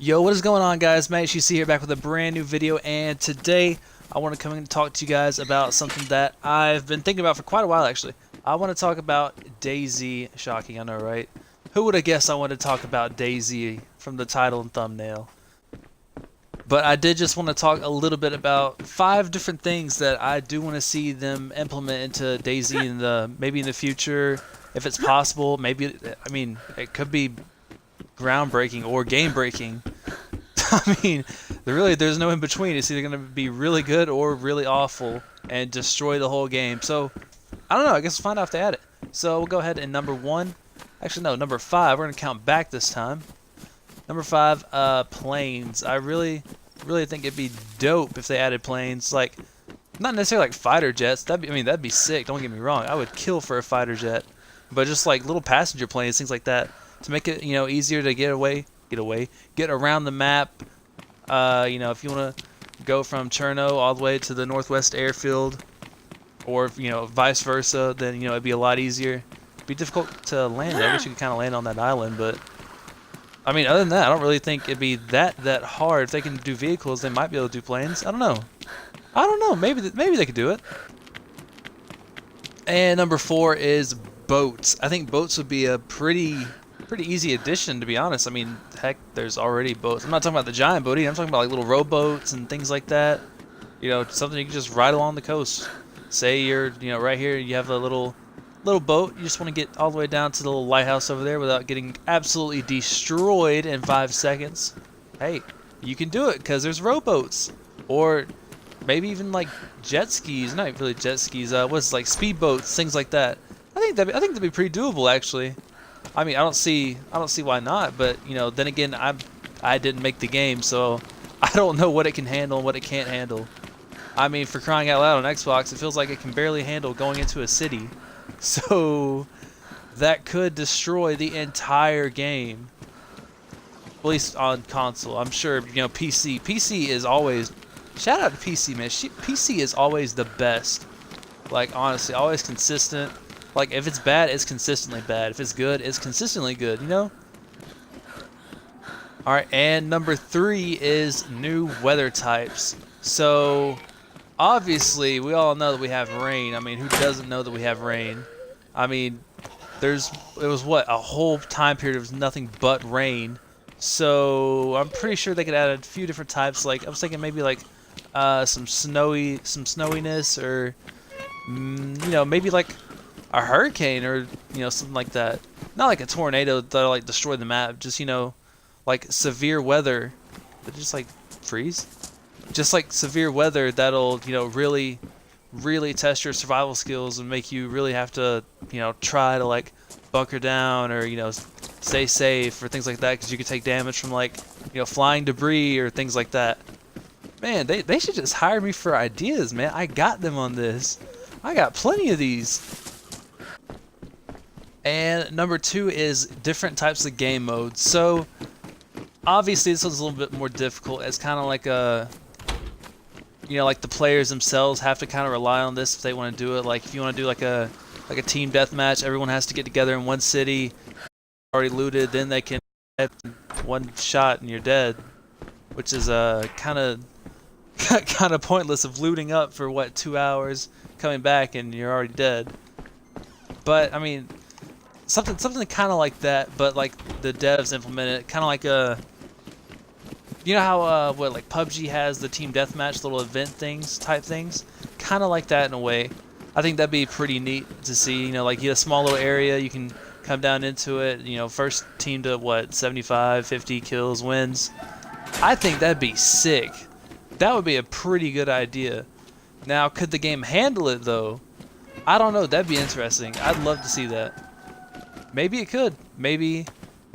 Yo, what is going on, guys? Matt HCC here, back with a brand new video, and today I want to come in and talk to you guys about something that I've been thinking about for quite a while, actually. I want to talk about Dayz. Shocking, I know, right? Who would have guessed I wanted to talk about Dayz from the title and thumbnail? But I did just want to talk a little bit about 5 different things that I do want to see them implement into Dayz maybe in the future, if it's possible. Maybe, I mean, it could be groundbreaking or game breaking. I mean, there's no in between. It's either going to be really good or really awful and destroy the whole game. So I don't know. I guess we'll find out if they add it. So we'll go ahead and number 1. Actually, no, number 5. We're going to count back this time. Number 5, planes. I really think it'd be dope if they added planes. Like, not necessarily like fighter jets. That'd be sick. Don't get me wrong. I would kill for a fighter jet. But just like little passenger planes, things like that, to make it, easier to get around the map. If you want to go from Cherno all the way to the Northwest Airfield, or vice versa, then it'd be a lot easier. It'd be difficult to land. I wish you could kind of land on that island, but I mean, other than that, I don't really think it'd be that hard. If they can do vehicles, they might be able to do planes. I don't know. Maybe they could do it. And number 4 is boats. I think boats would be a pretty easy addition, to be honest. I mean, heck, there's already boats. I'm not talking about the giant boat. I'm talking about like little rowboats and things like that. Something you can just ride along the coast. Say you're, right here, you have a little boat. You just want to get all the way down to the little lighthouse over there without getting absolutely destroyed in 5 seconds. Hey, you can do it because there's rowboats, or maybe even like jet skis. Not really jet skis. What's like speedboats, things like that. I think that'd be pretty doable, actually. I mean, I don't see why not, but then again, I didn't make the game, so I don't know what it can handle and what it can't handle. I mean, for crying out loud, on Xbox, it feels like it can barely handle going into a city, so that could destroy the entire game. At least on console, I'm sure. PC is always, shout out to PC, man. PC is always the best. Like, honestly, always consistent. Like, if it's bad, it's consistently bad. If it's good, it's consistently good, Alright, and number 3 is new weather types. So, obviously, we all know that we have rain. I mean, who doesn't know that we have rain? I mean, it was what, a whole time period of nothing but rain. So, I'm pretty sure they could add a few different types. Like, I was thinking maybe like some snowiness, or maybe like a hurricane, or something like that. Not like a tornado that'll like destroy the map, just like severe weather that just like freeze. Just like severe weather that'll really test your survival skills and make you really have to try to like bunker down, or stay safe, or things like that, because you could take damage from like flying debris or things like that. Man, they should just hire me for ideas, man. I got them on this. I got plenty of these. And number 2 is different types of game modes. So obviously this one's a little bit more difficult. It's kind of like a, like the players themselves have to kind of rely on this if they want to do it. Like if you want to do like a team deathmatch, everyone has to get together in one city, already looted, then they can have one shot and you're dead, which is kind of pointless of looting up for what, 2 hours, coming back and you're already dead. But I mean, something kind of like that, but like the devs implement it, kind of like a, how what, like PUBG has the team deathmatch little event type things, kind of like that in a way. I think that'd be pretty neat to see. Like you get a small little area, you can come down into it. First team to what, 75, 50 kills wins. I think that'd be sick. That would be a pretty good idea. Now, could the game handle it though? I don't know. That'd be interesting. I'd love to see that. Maybe it could. Maybe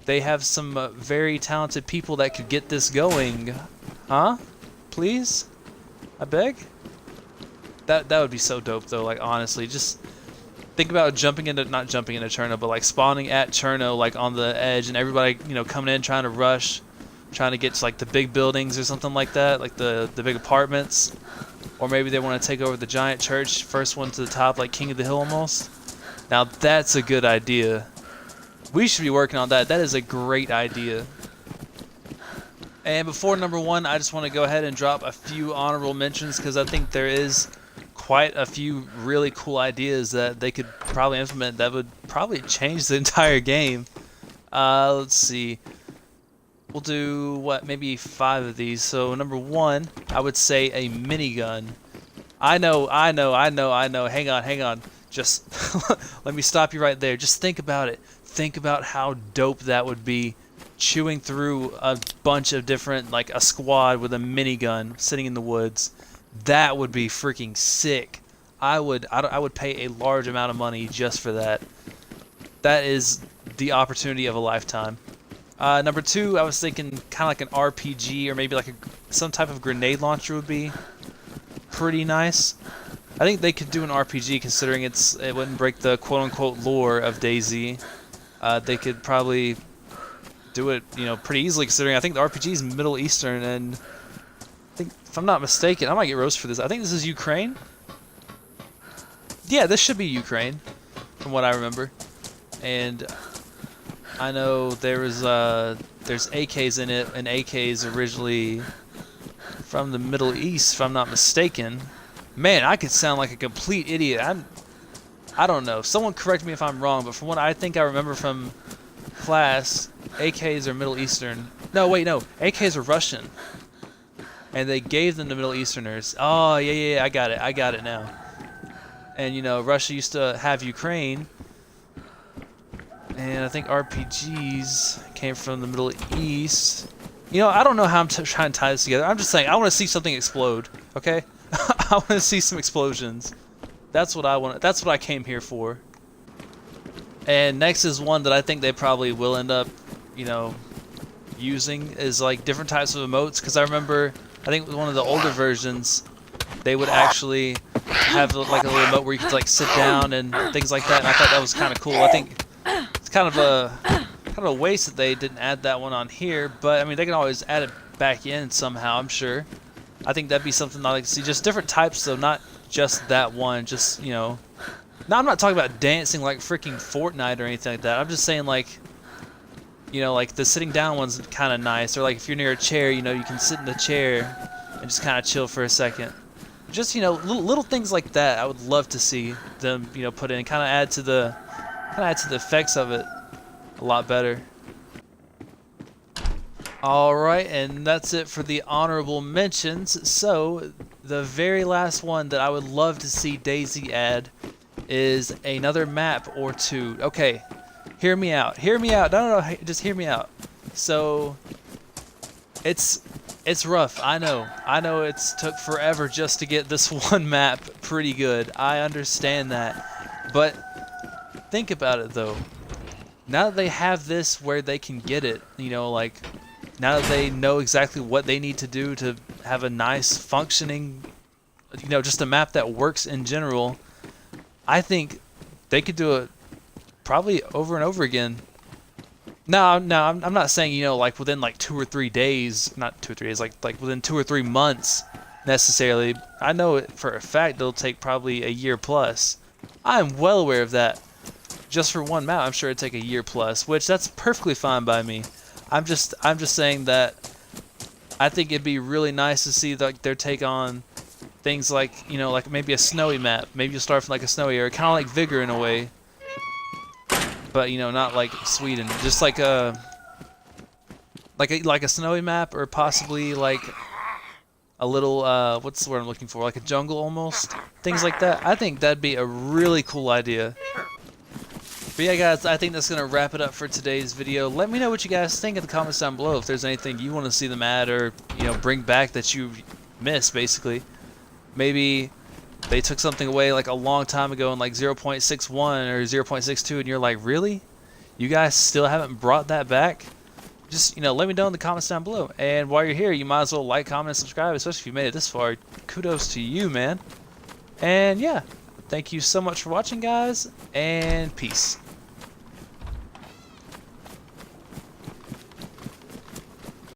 they have some very talented people that could get this going. Huh? Please? I beg? That would be so dope though, like honestly. Just think about not jumping into Cherno, but like spawning at Cherno, like on the edge, and everybody, coming in trying to rush, trying to get to like the big buildings or something like that, like the big apartments. Or maybe they want to take over the giant church, first one to the top, like King of the Hill almost. Now that's a good idea. We should be working on that. That is a great idea. And before number one, I just want to go ahead and drop a few honorable mentions because I think there is quite a few really cool ideas that they could probably implement that would probably change the entire game. Let's see. We'll do, what, maybe 5 of these. So number one, I would say a minigun. I know. Hang on. Just let me stop you right there. Just think about it. Think about how dope that would be. Chewing through a bunch of different, like a squad with a minigun sitting in the woods. That would be freaking sick. I would pay a large amount of money just for that. That is the opportunity of a lifetime. Number two, I was thinking kind of like an RPG or maybe like some type of grenade launcher would be pretty nice. I think they could do an RPG considering it wouldn't break the quote-unquote lore of Dayz. They could probably do it, pretty easily considering I think the RPG is Middle Eastern, and I think, if I'm not mistaken, I might get roasted for this. I think this is Ukraine. Yeah, this should be Ukraine, from what I remember. And I know there's AKs in it, and AKs originally from the Middle East, if I'm not mistaken. Man, I could sound like a complete idiot. I don't know. Someone correct me if I'm wrong, but from what I think I remember from class, AKs are Middle Eastern. No, wait, no. AKs are Russian. And they gave them to Middle Easterners. Oh, yeah, I got it now. And, Russia used to have Ukraine. And I think RPGs came from the Middle East. I don't know how I'm trying to tie this together. I'm just saying, I want to see something explode, okay? I want to see some explosions. That's what I want. That's what I came here for. And next is one that I think they probably will end up, using is like different types of emotes. Because I remember, I think with one of the older versions, they would actually have like a little emote where you could like sit down and things like that. And I thought that was kind of cool. I think it's kind of a waste that they didn't add that one on here. But I mean, they can always add it back in somehow, I'm sure. I think that'd be something I'd like to see. Just different types, though, not just that one. Just, Now, I'm not talking about dancing like freaking Fortnite or anything like that. I'm just saying, like, like the sitting down one's kind of nice. Or, like, if you're near a chair, you can sit in the chair and just kind of chill for a second. Just, little things like that I would love to see them, put in. Kind of add to the effects of it a lot better. Alright, and that's it for the honorable mentions. So, the very last one that I would love to see Dayz add is another map or two. Okay, hear me out. No, just hear me out. So, it's rough. I know it's took forever just to get this one map pretty good. I understand that. But, think about it though. Now that they have this where they can get it, now that they know exactly what they need to do to have a nice functioning, just a map that works in general, I think they could do it probably over and over again. No, I'm not saying, like within like 2 or 3 days, not 2 or 3 days, like within 2 or 3 months necessarily. I know it for a fact it'll take probably a year plus. I'm well aware of that. Just for one map, I'm sure it'd take a year plus, which that's perfectly fine by me. I'm just saying that I think it'd be really nice to see their take on things like, like maybe a snowy map. Maybe you'll start from like a snowy area, kind of like Vigor in a way. But, not like Sweden. Just like a snowy map, or possibly like a little, what's the word I'm looking for? Like a jungle almost? Things like that. I think that'd be a really cool idea. But yeah, guys, I think that's going to wrap it up for today's video. Let me know what you guys think in the comments down below. If there's anything you want to see them add or, bring back that you missed, basically. Maybe they took something away like a long time ago in like 0.61 or 0.62 and you're like, really? You guys still haven't brought that back? Just, let me know in the comments down below. And while you're here, you might as well like, comment, and subscribe, especially if you made it this far. Kudos to you, man. And yeah, thank you so much for watching, guys, and peace.